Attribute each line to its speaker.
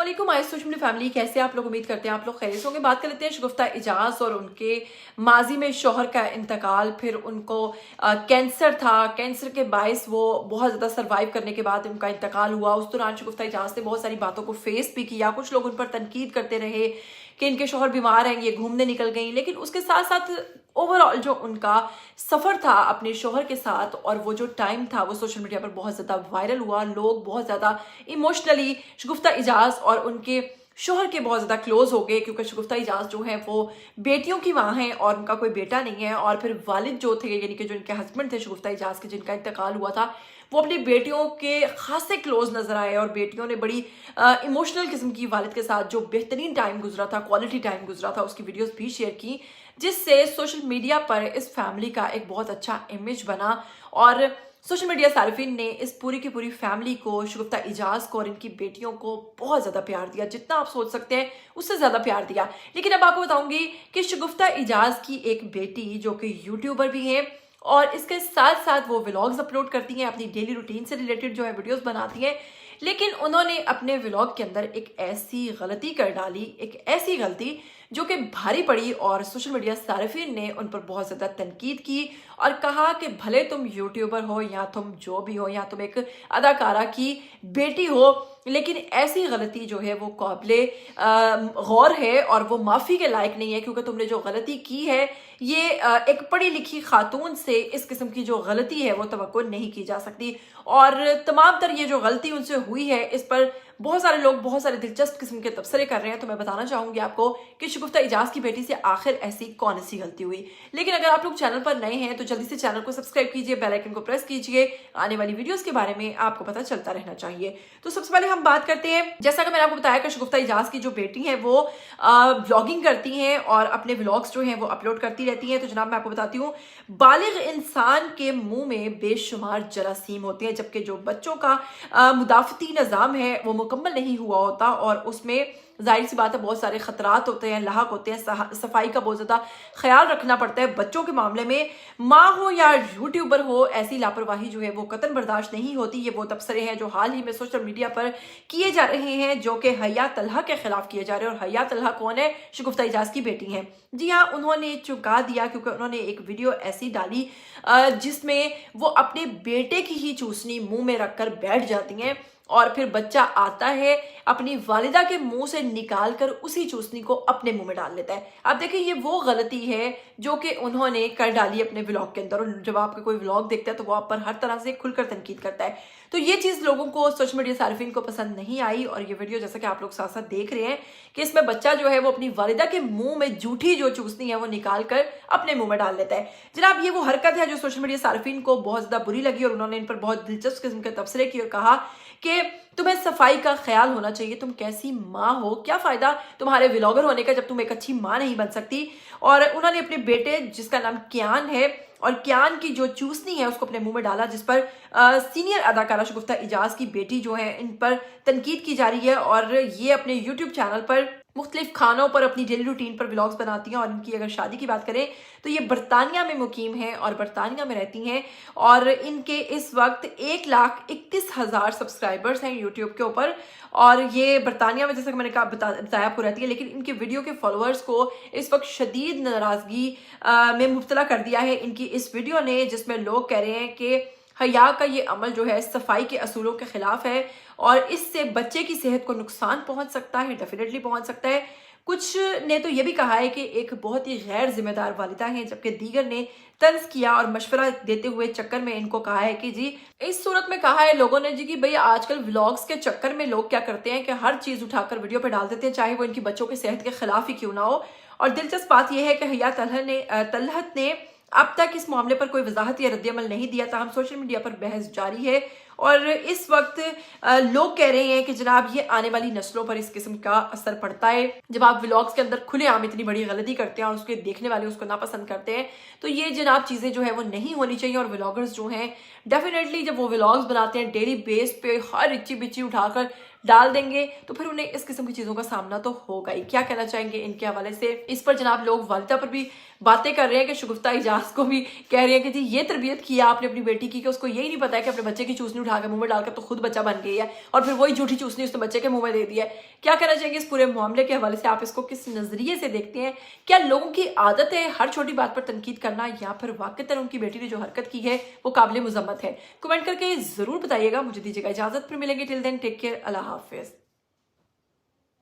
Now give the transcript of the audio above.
Speaker 1: अस्सलामुअलैकुम आई social media family, कैसे आप लोग? उम्मीद करते हैं आप लोग खैरियत होंगे। बात कर लेते हैं शगुफ्ता इजाज और उनके माजी में शोहर का इंतकाल। फिर उनको कैंसर था, कैंसर के बायस वो बहुत ज़्यादा सर्वाइव करने के बाद उनका इंतकाल हुआ। उस दौरान शगुफ्ता इजाज ने बहुत सारी बातों को फेस भी किया। कुछ लोग उन पर तनकीद करते रहे कि इनके शोहर बीमार हैं, ये घूमने निकल गई, लेकिन उसके साथ साथ ओवरऑल जो उनका सफ़र था अपने शोहर के साथ और वो जो टाइम था वो सोशल मीडिया पर बहुत ज़्यादा वायरल हुआ। लोग बहुत ज़्यादा इमोशनली शगुफ्ता इजाज और उनके शोहर के बहुत ज़्यादा क्लोज हो गए, क्योंकि शगुफ्ता इजाज जो है वो बेटियों की माँ हैं और उनका कोई बेटा नहीं है। और फिर वालिद जो थे, यानी कि जो इनके हस्बैंड थे शगुफ्ता इजाज के, जिनका इंतकाल हुआ था, वो अपनी बेटियों के खासे क्लोज नजर आए और बेटियों ने बड़ी इमोशनल किस्म की वालिद के साथ जो बेहतरीन टाइम गुजरा था, क्वालिटी टाइम गुजरा था, उसकी वीडियोस भी शेयर की, जिससे सोशल मीडिया पर इस फैमिली का एक बहुत अच्छा इमेज बना। और सोशल मीडिया सार्फिन ने इस पूरी की पूरी फैमिली को, शगुफ्ता इजाज को और इनकी बेटियों को बहुत ज़्यादा प्यार दिया, जितना आप सोच सकते हैं उससे ज़्यादा प्यार दिया। लेकिन अब आपको बताऊंगी कि शगुफ्ता इजाज की एक बेटी जो कि यूट्यूबर भी है और इसके साथ साथ वो व्लॉग्स अपलोड करती हैं, अपनी डेली रूटीन से रिलेटेड जो है वीडियोस बनाती हैं, लेकिन उन्होंने अपने व्लॉग के अंदर एक ऐसी गलती कर डाली, एक ऐसी गलती जो कि भारी पड़ी और सोशल मीडिया सार्फिन ने उन पर बहुत ज़्यादा तनकीद की और कहा कि भले तुम यूट्यूबर हो या तुम जो भी हो या तुम एक अदाकारा की बेटी हो, लेकिन ऐसी गलती जो है वो काबिले गौर है और वो माफ़ी के लायक नहीं है, क्योंकि तुमने जो गलती की है ये एक पढ़ी लिखी खातून से इस किस्म की जो गलती है वो तवक्को नहीं की जा सकती। और तमाम तर ये जो गलती उनसे हुई है इस पर बहुत सारे लोग बहुत सारे दिलचस्प किस्म के तबसरे कर रहे हैं। तो मैं बताना चाहूंगी आपको कि शगुफ्ता इजाज की बेटी से आखिर ऐसी कौन सी गलती हुई। लेकिन अगर आप लोग चैनल पर नए हैं तो जल्दी से चैनल को सब्सक्राइब कीजिए, बेल आइकन को प्रेस कीजिए, आने वाली वीडियोस के बारे में आपको पता चलता रहना चाहिए। तो सबसे पहले हम बात करते हैं, जैसा कि मैंने आपको बताया कि शगुफ्ता इजाज की जो बेटी है वो ब्लॉगिंग करती हैं और अपने व्लॉग्स जो हैं वो अपलोड करती रहती हैं। तो जनाब मैं आपको बताती हूँ, बालिग इंसान के मुंह में बेशुमार जरासीम होते हैं, जबकि जो बच्चों का मुदाफती निज़ाम है वो मुकम्मल नहीं हुआ होता और उसमें जाहिर सी बात है बहुत सारे खतरात होते हैं, लाहक होते हैं, सफाई का बहुत ज़्यादा ख्याल रखना पड़ता है। बच्चों के मामले में माँ हो या यूट्यूबर हो, ऐसी लापरवाही जो है वो कतई बर्दाश्त नहीं होती। ये वो तबसरे हैं जो हाल ही में सोशल मीडिया पर किए जा रहे हैं, जो कि हया तलहा के खिलाफ किए जा रहे हैं। और हया तलहा कौन है? शगुफ्ता इजाज की बेटी हैं। जी हाँ, उन्होंने चुका दिया क्योंकि उन्होंने एक वीडियो ऐसी डाली जिसमें वो अपने बेटे की ही चूसनी मुंह में रखकर बैठ जाती हैं और फिर बच्चा आता है अपनी वालिदा के मुंह से निकाल कर उसी चूसनी को अपने मुंह में डाल लेता है। अब देखिए, ये वो गलती है जो कि उन्होंने कर डाली अपने व्लॉग के अंदर। और जब आपका कोई व्लॉग देखता है तो वो आप पर हर तरह से खुलकर तनकीद करता है। तो ये चीज़ लोगों को, सोशल मीडिया सार्फिन को पसंद नहीं आई। और ये वीडियो जैसा कि आप लोग साथ साथ देख रहे हैं कि इसमें बच्चा जो है वो अपनी वालिदा के मुंह में जूठी जो चूसनी है वो निकाल कर अपने मुंह में डाल लेता है। जनाब ये वो हरकत है जो सोशल मीडिया सार्फिन को बहुत ज़्यादा बुरी लगी और उन्होंने इन पर बहुत दिलचस्प किस्म के तबसरे किए और कहा कि तुम्हें सफाई का ख्याल होना चाहिए, तुम कैसी माँ हो, क्या फायदा तुम्हारे व्लॉगर होने का जब तुम एक अच्छी माँ नहीं बन सकती। और उन्होंने अपने बेटे जिसका नाम कियान है और कियान की जो चूसनी है उसको अपने मुंह में डाला, जिस पर सीनियर अदाकारा शगुफ्ता इजाज की बेटी जो है इन पर तनकीद की जा रही है। और ये अपने यूट्यूब चैनल पर मुख्तलिफ खानों पर अपनी डेली रूटीन पर व्लॉग्स बनाती हैं। और इनकी अगर शादी की बात करें तो ये बरतानिया में मुकीम हैं और बरतानिया में रहती हैं और इनके इस वक्त 1,31,000 सब्सक्राइबर्स हैं यूट्यूब के ऊपर। और ये बरतानिया में, जैसा कि मैंने कहा बताया आपको, रहती है। लेकिन इनके वीडियो के फॉलोअर्स को इस वक्त शदीद नाराज़गी में मुब्तला कर दिया है इनकी इस वीडियो ने, जिसमें लोग कह रहे हैं कि हया का ये अमल जो है सफाई के असूलों के खिलाफ है और इससे बच्चे की सेहत को नुकसान पहुंच सकता है, डेफिनेटली पहुंच सकता है। कुछ ने तो ये भी कहा है कि एक बहुत ही गैर जिम्मेदार वालिदा है, जबकि दीगर ने तंज किया और मशवरा देते हुए चक्कर में इनको कहा है कि जी, इस सूरत में कहा है लोगों ने जी कि भाई आजकल व्लॉग्स के चक्कर में लोग क्या करते हैं कि हर चीज़ उठाकर वीडियो पे डाल देते हैं, चाहे वो इनकी बच्चों की सेहत के खिलाफ ही क्यों ना हो। और दिलचस्प बात यह है कि हया तलहत ने अब तक इस मामले पर कोई वजाहत या रद्दअमल नहीं दिया, ताहम सोशल मीडिया पर बहस जारी है। और इस वक्त लोग कह रहे हैं कि जनाब ये आने वाली नस्लों पर इस किस्म का असर पड़ता है। जब आप व्लॉग्स के अंदर खुलेआम इतनी बड़ी गलती करते हैं और उसके देखने वाले उसको नापसंद करते हैं, तो ये जनाब चीज़ें जो है वो नहीं होनी चाहिए। और व्लॉगर्स जो हैं डेफिनेटली जब वो व्लॉग्स बनाते हैं डेली बेस पे हर इच्ची बिच्ची उठाकर डाल देंगे तो फिर उन्हें इस किस्म की चीज़ों का सामना तो होगा ही। क्या कहना चाहेंगे इनके हवाले से? इस पर जनाब लोग वालिदा पर भी باتیں کر رہے ہیں کہ شگفتہ اجاز کو بھی کہہ رہے ہیں کہ جی یہ تربیت کی آپ نے اپنی بیٹی کی کہ اس کو یہی نہیں پتا ہے کہ اپنے بچے کی چوسنی اٹھا کے منہ میں ڈال کر تو خود بچہ بن گئی ہے اور پھر وہی جھوٹی چوسنی اس نے بچے کے منہ میں دے دی ہے. کیا کہنا چاہیں گے اس پورے معاملے کے حوالے سے؟ آپ اس کو کس نظریے سے دیکھتے ہیں؟ کیا لوگوں کی عادت ہے ہر چھوٹی بات پر تنقید کرنا یا پھر واقعتاً ان کی بیٹی نے جو حرکت کی ہے وہ قابل مذمت ہے؟ کمنٹ کر کے ضرور بتائیے گا. مجھے دیجیے گا اجازت، پھر ملیں گے. ٹل دین ٹیک کیئر. اللہ حافظ.